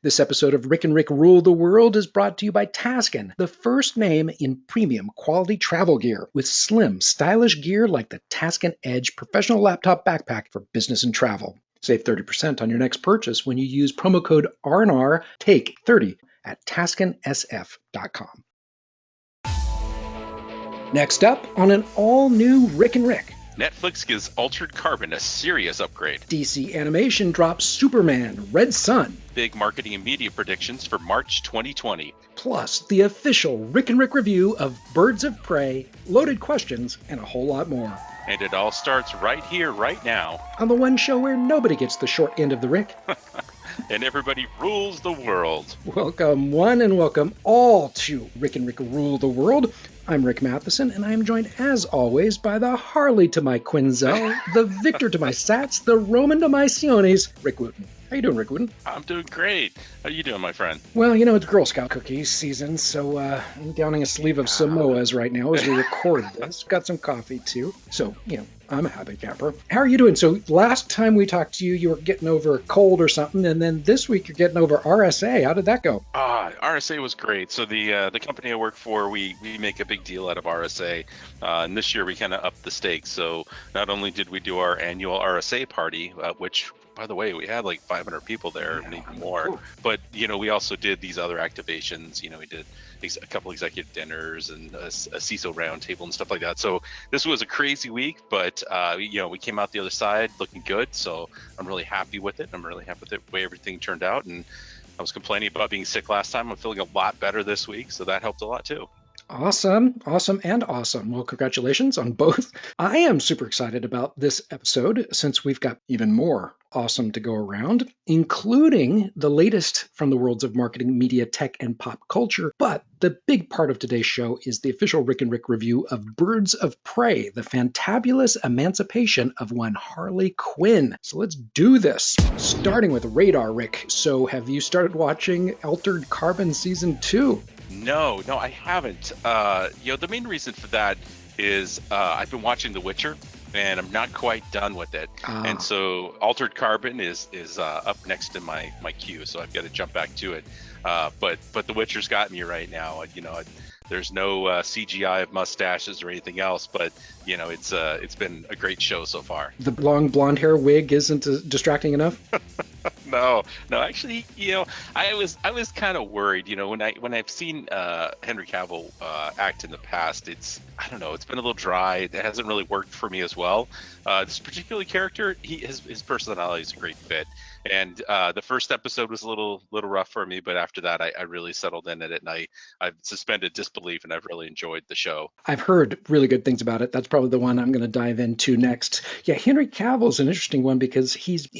This episode of Rick and Rick Rule the World is brought to you by Taskin, the first name in premium quality travel gear, with slim, stylish gear like the Taskin Edge professional laptop backpack for business and travel. Save 30% on your next purchase when you use promo code RNR Take 30 at TaskinSF.com. Next up on an all-new Rick and Rick. Netflix gives Altered Carbon a serious upgrade. DC Animation drops Superman, Red Sun. Big marketing and media predictions for March 2020. Plus, the official Rick and Rick review of Birds of Prey, loaded questions, and a whole lot more. And it all starts right here, right now. On the one show where nobody gets the short end of the Rick. And everybody rules the world. Welcome one and welcome all to Rick and Rick Rule the World. I'm Rick Matheson, and I am joined, as always, by the Harley to my Quinzel, the Victor to my Sats, the Roman to my Sionis, Rick Wooten. How you doing, Rick Wooten? I'm doing great. How you doing, my friend? Well, you know, it's Girl Scout cookies season, so I'm downing a sleeve of Samoas right now as we record this. Got some coffee, too. So, you know, I'm a happy camper. How are you doing? So last time we talked to you, you were getting over a cold or something, and then this week you're getting over RSA. How did that go? RSA was great. So the company I work for, we make a big deal out of RSA. And this year we kind of upped the stakes. So not only did we do our annual RSA party, which, by the way, we had like 500 people there and even more. But, you know, we also did these other activations. You know, we did a couple executive dinners and a CISO roundtable and stuff like that. So this was a crazy week, but, you know, we came out the other side looking good. So I'm really happy with it. I'm really happy with the way everything turned out. And I was complaining about being sick last time. I'm feeling a lot better this week. So that helped a lot, too. Awesome. Well, congratulations on both. I am super excited about this episode since we've got even more awesome to go around, including the latest from the worlds of marketing, media, tech, and pop culture. But the big part of today's show is the official Rick and Rick review of Birds of Prey, the fantabulous emancipation of one Harley Quinn. So let's do this, starting with Radar, Rick. So have you started watching Altered Carbon Season 2? No, I haven't. You know, the main reason for that is I've been watching The Witcher, and I'm not quite done with it. And so Altered Carbon is up next in my queue, so I've got to jump back to it. But The Witcher's got me right now. You know, there's no CGI of mustaches or anything else, but you know, it's been a great show so far. The long blonde hair wig isn't distracting enough? No, actually, you know, I was kind of worried, you know, when I've seen Henry Cavill act in the past, it's been a little dry. It hasn't really worked for me as well. This particular character, his personality is a great fit. And the first episode was a little rough for me, but after that, I really settled in at it, and I've suspended disbelief, and I've really enjoyed the show. I've heard really good things about it. That's probably the one I'm going to dive into next. Yeah, Henry Cavill's an interesting one because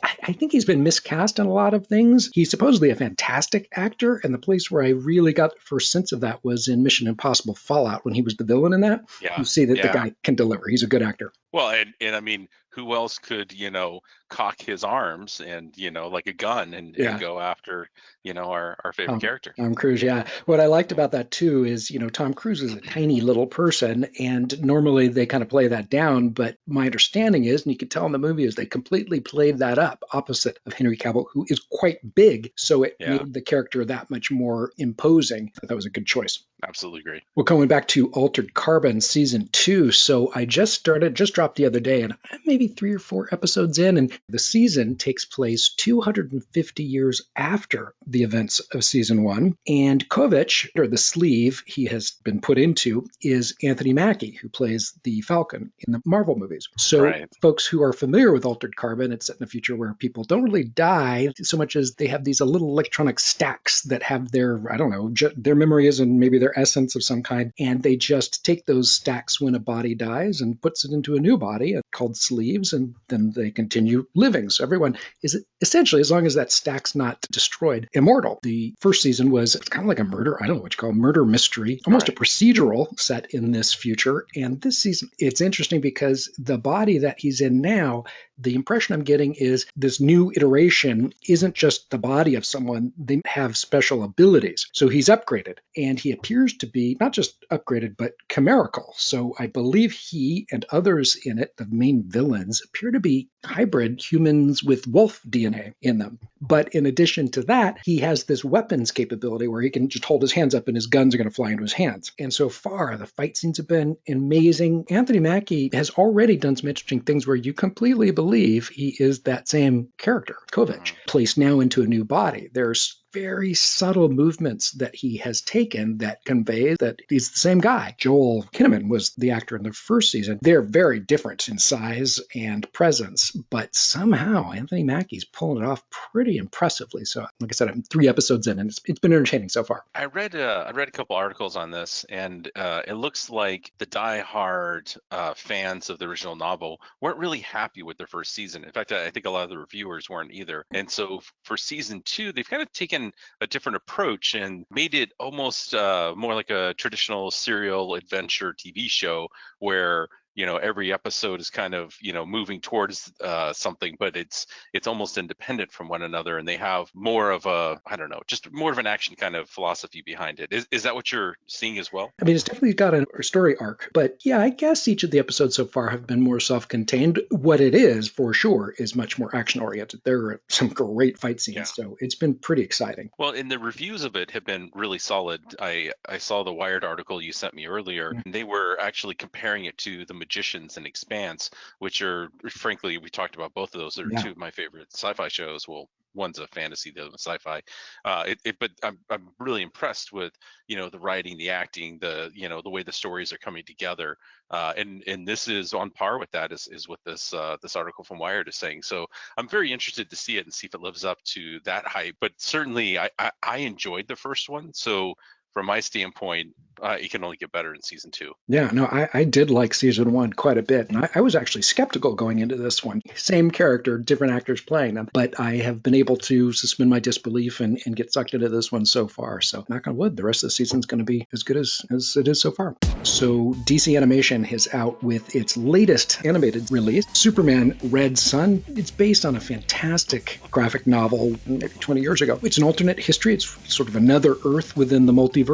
I think he's been miscast in a lot of things. He's supposedly a fantastic actor, and the place where I really got the first sense of that was in Mission Impossible Fallout when he was the villain in that. Yeah, you see that the guy can deliver. He's a good actor. Well, and I mean, who else could, you know, cock his arms and, you know, like a gun and go after, you know, our favorite character. Tom Cruise, yeah. What I liked about that, too, is, you know, Tom Cruise is a tiny little person, and normally they kind of play that down. But my understanding is, and you can tell in the movie, is they completely played that up opposite of Henry Cavill, who is quite big. So it made the character that much more imposing. I thought that was a good choice. Absolutely agree. Well, going back to Altered Carbon Season 2, so I just dropped the other day, and I'm maybe 3 or 4 episodes in, and the season takes place 250 years after the events of Season 1, and Kovic, or the sleeve he has been put into, is Anthony Mackie, who plays the Falcon in the Marvel movies. So folks who are familiar with Altered Carbon, it's set in a future where people don't really die so much as they have these little electronic stacks that have their, I don't know, their memories and maybe their essence of some kind, and they just take those stacks when a body dies and puts it into a new body called sleeves, and then they continue living. So everyone is essentially, as long as that stack's not destroyed, immortal. The first season was kind of like a murder, I don't know what you call murder mystery, almost a procedural set in this future. And this season, it's interesting because the body that he's in now, the impression I'm getting is this new iteration isn't just the body of someone, they have special abilities. So he's upgraded, and he appears to be not just upgraded, but chimerical. So I believe he and others in it, the main villains, appear to be hybrid humans with wolf DNA DNA in them. But in addition to that, he has this weapons capability where he can just hold his hands up and his guns are going to fly into his hands. And so far, the fight scenes have been amazing. Anthony Mackie has already done some interesting things where you completely believe he is that same character, Kovic, placed now into a new body. There's very subtle movements that he has taken that convey that he's the same guy. Joel Kinnaman was the actor in the first season. They're very different in size and presence, but somehow Anthony Mackie's pulling it off pretty impressively. So, like I said, I'm 3 episodes in, and it's been entertaining so far. I read a couple articles on this, and it looks like the die-hard fans of the original novel weren't really happy with their first season. In fact, I think a lot of the reviewers weren't either. And so for season 2, they've kind of taken a different approach and made it almost more like a traditional serial adventure TV show where every episode is kind of moving towards something, but it's almost independent from one another, and they have more of a, I don't know, just more of an action kind of philosophy behind it. Is that what you're seeing as well? I mean, it's definitely got a story arc, but yeah, I guess each of the episodes so far have been more self-contained. What it is, for sure, is much more action-oriented. There are some great fight scenes, so it's been pretty exciting. Well, and the reviews of it have been really solid. I saw the Wired article you sent me earlier, and they were actually comparing it to The Magicians and Expanse, which are, frankly, we talked about both of those. They're 2 of my favorite sci-fi shows. Well, one's a fantasy, the other one's sci-fi. But I'm really impressed with the writing, the acting, the way the stories are coming together. And this is on par with that, is what this article from Wired is saying. So I'm very interested to see it and see if it lives up to that hype. But certainly, I enjoyed the first one. So from my standpoint, it can only get better in season 2. Yeah, no, I did like season 1 quite a bit. And I was actually skeptical going into this one. Same character, different actors playing them. But I have been able to suspend my disbelief and get sucked into this one so far. So knock on wood, the rest of the season's going to be as good as it is so far. So DC Animation is out with its latest animated release, Superman Red Sun. It's based on a fantastic graphic novel maybe 20 years ago. It's an alternate history. It's sort of another Earth within the multiverse.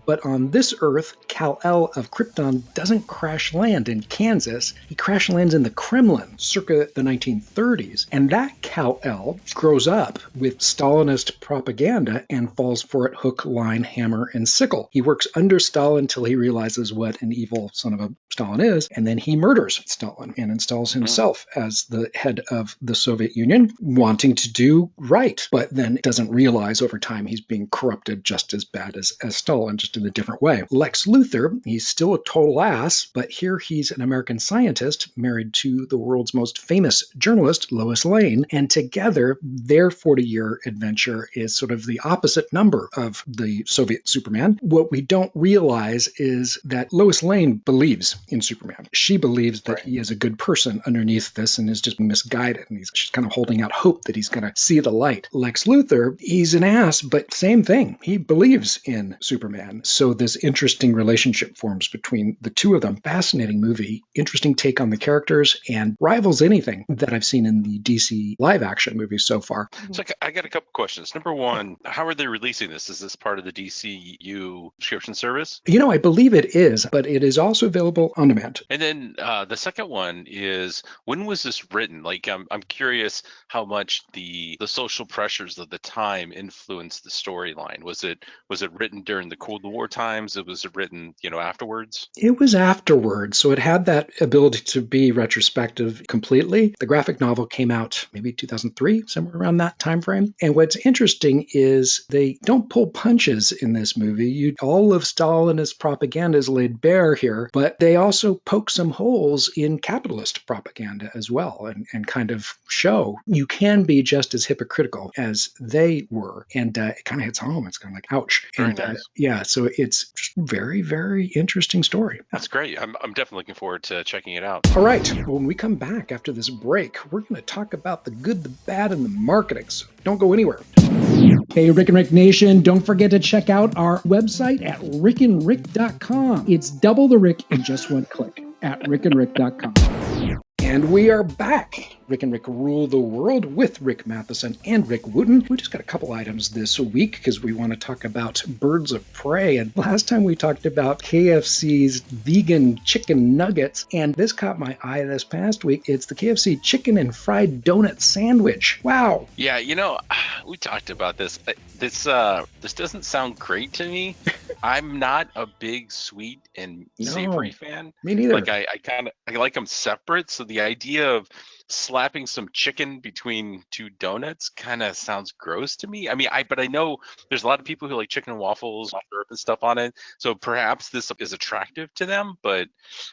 But on this Earth, Kal-El of Krypton doesn't crash land in Kansas. He crash lands in the Kremlin circa the 1930s. And that Kal-El grows up with Stalinist propaganda and falls for it hook, line, hammer, and sickle. He works under Stalin until he realizes what an evil son of a Stalin is, and then he murders Stalin and installs himself as the head of the Soviet Union, wanting to do right, but then doesn't realize over time he's being corrupted just as bad as Stalin, just in a different way. Lex Luthor, he's still a total ass, but here he's an American scientist married to the world's most famous journalist, Lois Lane, and together their 40-year adventure is sort of the opposite number of the Soviet Superman. What we don't realize is that Lois Lane believes in Superman. She believes that he is a good person underneath this and is just misguided, and she's kind of holding out hope that he's going to see the light. Lex Luthor, he's an ass, but same thing. He believes in Superman. So this interesting relationship forms between the two of them. Fascinating movie, interesting take on the characters, and rivals anything that I've seen in the DC live-action movies so far. So I got a couple questions. Number one, how are they releasing this? Is this part of the DCU subscription service? I believe it is, but it is also available on demand. And then the second one is, when was this written? Like, I'm curious how much the social pressures of the time influenced the storyline. Was it written during the Cold War times? Was it written, afterwards? It was afterwards, so it had that ability to be retrospective completely. The graphic novel came out maybe 2003, somewhere around that time frame. And what's interesting is they don't pull punches in this movie. All of Stalinist propaganda is laid bare here, but they also poke some holes in capitalist propaganda as well, and kind of show you can be just as hypocritical as they were. And it kind of hits home. It's kind of like, ouch. Very and nice. Yeah, so it's very, very interesting story. That's great. I'm definitely looking forward to checking it out. All right, well, when we come back after this break, we're going to talk about the good, the bad, and the marketing, so don't go anywhere. Hey, Rick and Rick Nation, don't forget to check out our website at rickandrick.com. It's double the Rick in just one click at rickandrick.com. And we are back. Rick and Rick Rule the World with Rick Matheson and Rick Wooten. We just got a couple items this week because we want to talk about Birds of Prey. And last time we talked about KFC's vegan chicken nuggets, and this caught my eye this past week. It's the KFC chicken and fried donut sandwich. Wow. Yeah, we talked about this. This doesn't sound great to me. I'm not a big sweet and savory fan. Me neither. Like I like them separate. So the idea of slapping some chicken between two donuts kind of sounds gross to me. I mean, but I know there's a lot of people who like chicken and waffles, syrup and stuff on it. So perhaps this is attractive to them, but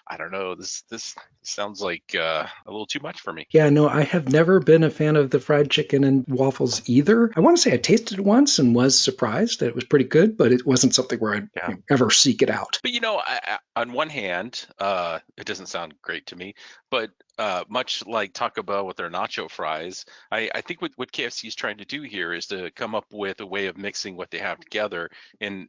I don't know. This sounds like a little too much for me. Yeah, no, I have never been a fan of the fried chicken and waffles either. I want to say I tasted it once and was surprised that it was pretty good, but it wasn't something where I'd ever seek it out. But on one hand, it doesn't sound great to me, but much like Taco Bell with their nacho fries, I think what KFC is trying to do here is to come up with a way of mixing what they have together and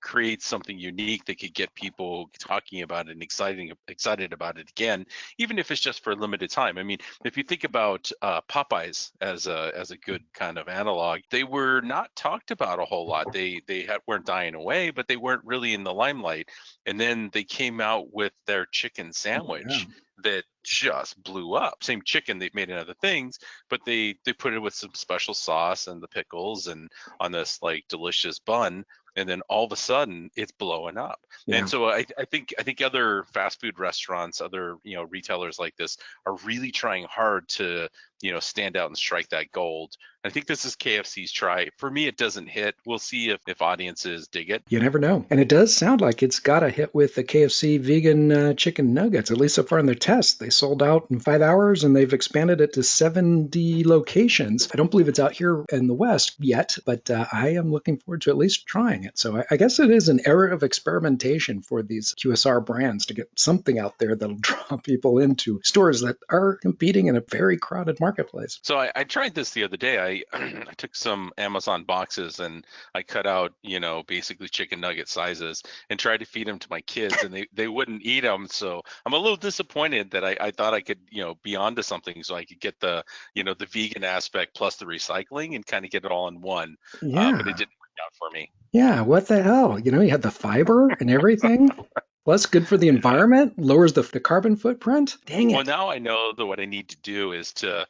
create something unique that could get people talking about it and excited about it again, even if it's just for a limited time. I mean, if you think about Popeyes as a good kind of analog, they were not talked about a whole lot. They weren't dying away, but they weren't really in the limelight. And then they came out with their chicken sandwich. That just blew up. Same chicken they've made in other things, but they put it with some special sauce and the pickles and on this like delicious bun, and then all of a sudden it's blowing up. Yeah. And so I think other fast food restaurants, other retailers like this are really trying hard to stand out and strike that gold. I think this is KFC's try. For me, it doesn't hit. We'll see if audiences dig it. You never know. And it does sound like it's got a hit with the KFC vegan chicken nuggets, at least so far in their tests. They sold out in 5 hours and they've expanded it to 70 locations. I don't believe it's out here in the West yet, but I am looking forward to at least trying it. So I guess it is an era of experimentation for these QSR brands to get something out there that'll draw people into stores that are competing in a very crowded marketplace. So I tried this the other day. I took some Amazon boxes and I cut out, basically chicken nugget sizes and tried to feed them to my kids, and they wouldn't eat them. So I'm a little disappointed that I thought I could, be onto something so I could get the, the vegan aspect plus the recycling and kind of get it all in one. Yeah. But it didn't work out for me. Yeah, what the hell? You had the fiber and everything. Plus, good for the environment, lowers the carbon footprint. Dang it. Well, now I know that what I need to do is to,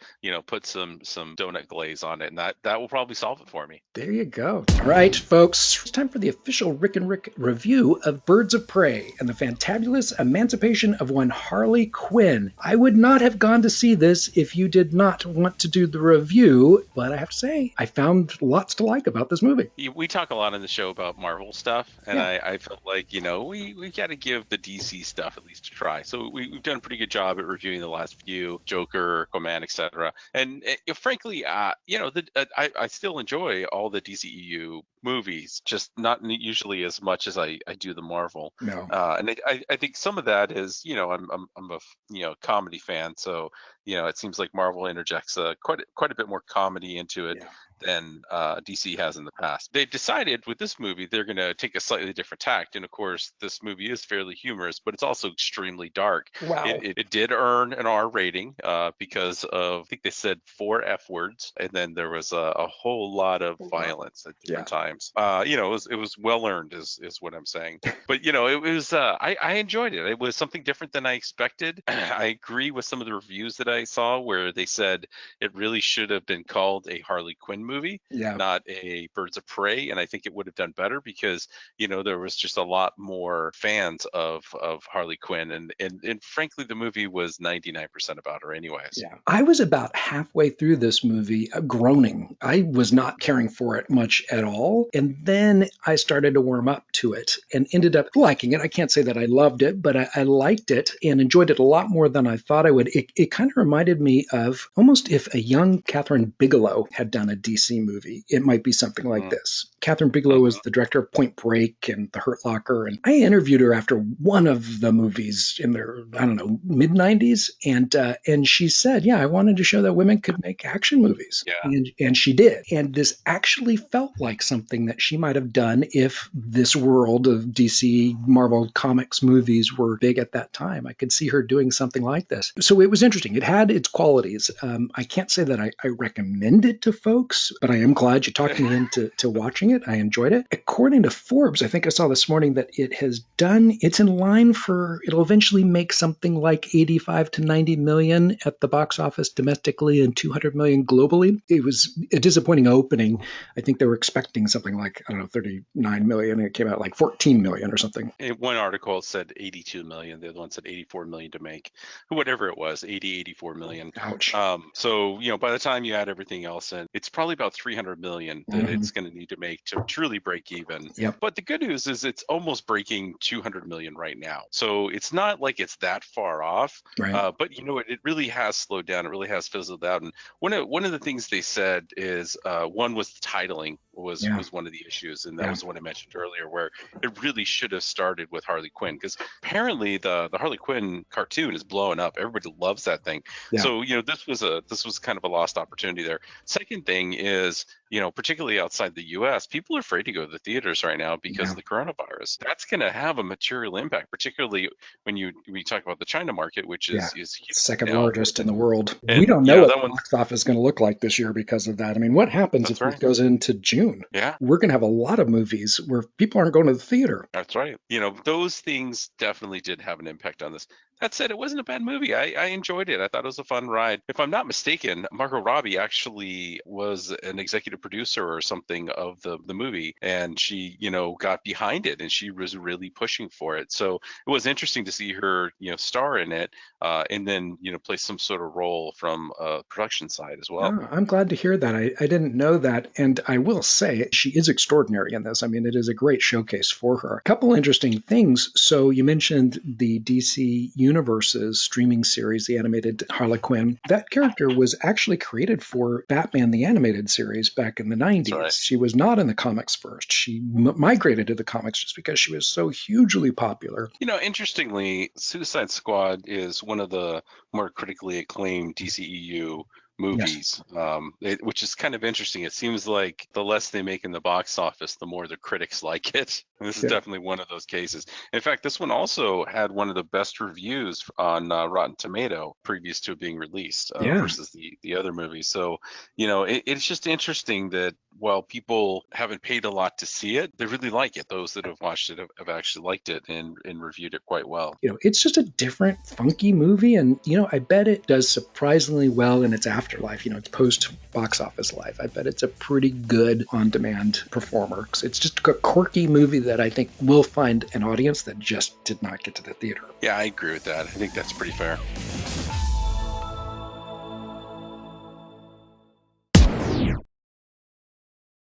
put some donut glaze on it, and that will probably solve it for me. There you go. All right, folks, it's time for the official Rick and Rick review of Birds of Prey and the Fantabulous Emancipation of one Harley Quinn. I would not have gone to see this if you did not want to do the review, but I have to say, I found lots to like about this movie. We talk a lot on the show about Marvel stuff, and yeah. I felt like, we got to give the DC stuff at least a try. So we've done a pretty good job at reviewing the last few, Joker, Aquaman, etc. And frankly, I still enjoy all the DCEU movies, just not usually as much as I do the Marvel. No. And I think some of that is, I'm a comedy fan, so it seems like Marvel interjects quite a bit more comedy into it. Yeah. Than DC has in the past. They decided with this movie they're going to take a slightly different tact, and of course this movie is fairly humorous, but it's also extremely dark. Wow. It did earn an R rating because of, I think they said 4 F words, and then there was a whole lot of violence at different times. It was well earned is what I'm saying. But it was I enjoyed it. It was something different than I expected. I agree with some of the reviews that I saw where they said it really should have been called a Harley Quinn movie, not a Birds of Prey, and I think it would have done better because there was just a lot more fans of Harley Quinn, and frankly the movie was 99% about her anyways. Yeah, I was about halfway through this movie groaning. I was not caring for it much at all, and then I started to warm up to it and ended up liking it. I can't say that I loved it, but I liked it and enjoyed it a lot more than I thought I would. It kind of reminded me of almost if a young Catherine Bigelow had done a DC movie, it might be something like this. Catherine Bigelow was the director of Point Break and The Hurt Locker. And I interviewed her after one of the movies in their, I don't know, mid-90s. And she said, yeah, I wanted to show that women could make action movies. Yeah. And she did. And this actually felt like something that she might have done if this world of DC Marvel Comics movies were big at that time. I could see her doing something like this. So it was interesting. It had its qualities. I can't say that I recommend it to folks, but I am glad you talked me into watching it. I enjoyed it. According to Forbes, I think I saw this morning that it's in line for, it'll eventually make something like 85 to 90 million at the box office domestically and 200 million globally. It was a disappointing opening. I think they were expecting something like, I don't know, 39 million. It came out like 14 million or something. One article said 82 million. The other one said 84 million to make. Whatever it was, 84 million. Ouch. So, by the time you add everything else in, it's probably about 300 million that it's going to need to make to truly break even. Yep. But the good news is it's almost breaking 200 million right now. So it's not like it's that far off. Right. But it really has slowed down. It really has fizzled out. And one of the things they said is one was the titling was one of the issues, and that was the one I mentioned earlier, where it really should have started with Harley Quinn, because apparently the Harley Quinn cartoon is blowing up. Everybody loves that thing. Yeah. So this was kind of a lost opportunity there. Second thing is, particularly outside the U.S., people are afraid to go to the theaters right now because of the coronavirus. That's going to have a material impact, particularly when we talk about the China market, which is huge second largest in the world. And, we don't know what the box office is going to look like this year because of that. I mean, what happens if it goes into June? Yeah. We're going to have a lot of movies where people aren't going to the theater. That's right. Those things definitely did have an impact on this. That said, it wasn't a bad movie. I enjoyed it. I thought it was a fun ride. If I'm not mistaken, Margot Robbie actually was an executive producer or something of the movie, and she, got behind it, and she was really pushing for it. So it was interesting to see her, star in it, and then, play some sort of role from a production side as well. Oh, I'm glad to hear that. I didn't know that. And I will say she is extraordinary in this. I mean, it is a great showcase for her. A couple interesting things. So you mentioned the DC Universe's streaming series, the animated Harley Quinn. That character was actually created for Batman, the animated series back in the 90s. Right. She was not in the comics first. She migrated to the comics just because she was so hugely popular. Interestingly, Suicide Squad is one of the more critically acclaimed DCEU movies, which is kind of interesting. It seems like the less they make in the box office, the more the critics like it. And this is definitely one of those cases. In fact, this one also had one of the best reviews on Rotten Tomato previous to it being released versus the other movies. So, it's just interesting that while people haven't paid a lot to see it, they really like it. Those that have watched it have actually liked it and reviewed it quite well. It's just a different, funky movie. And, I bet it does surprisingly well in its afterlife, its post-box office life. I bet it's a pretty good on-demand performer. It's just a quirky movie that I think will find an audience that just did not get to the theater. Yeah, I agree with that. I think that's pretty fair.